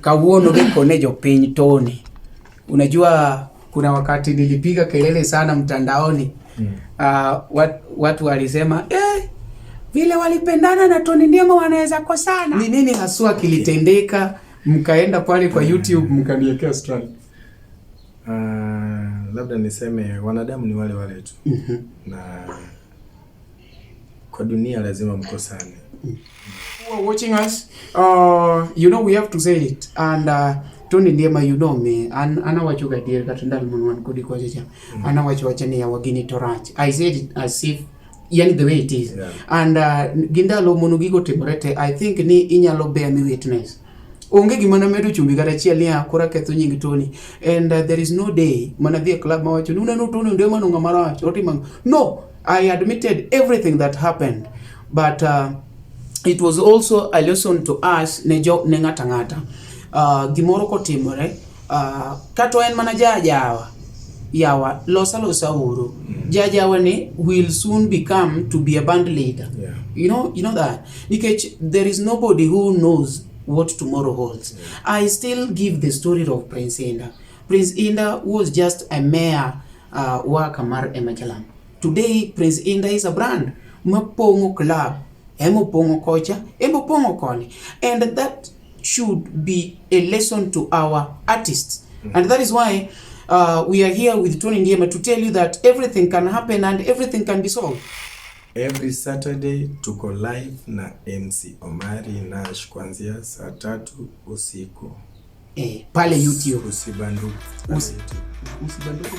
kawuono gekone jopiny Tony. Unajua kuna wakati nilipiga kelele sana mtandaoni. Watu walisema vile walipendana na Tony Ndiema wanaweza kosana. Ni nini haswa kilitendeka mkaenda pale kwa YouTube mkaniwekea strike? Labda niseme wanadamu ni wale wale tu. Na kwa dunia lazima mkosane. Who are watching us, you know we have to say it, and Tony Ndiema, you know me, ana wachuga dir katandal munwan kudi kwa jaja, ana wachuachani ya wagini torach. I said it as if yani the way it is, and gindalo munugigo timorete. I think ni inyalo bear me witness. Onge gimana medo chumbi kata chiel ni akora ketho nying Tony, and there is no day mana dhie club mawacho nuna no Tony Ndiema no ngama rach otima. No, I admitted everything that happened, but it was also a lesson to us ne ngata ngata. Gimoro kotimore kato en mana jajawa yawa losa uru jajawa ni will soon become to be a band leader. You know that because there is nobody who knows what tomorrow holds. I still give the story of Prince Indah. Prince Indah was just a mayor wa Kamar Emachalam. Today Prince Indah is a brand. Mapongo club, emopongo kocha, emopongo koni, and that should be a lesson to our artists. And that is why we are here with Tony Ndiema to tell you that everything can happen and everything can be solved. Every Saturday tuko live na MC Omari Nash kuanzia saa 3 usiku. Pale YouTube. Usibanduke. Usibanduke.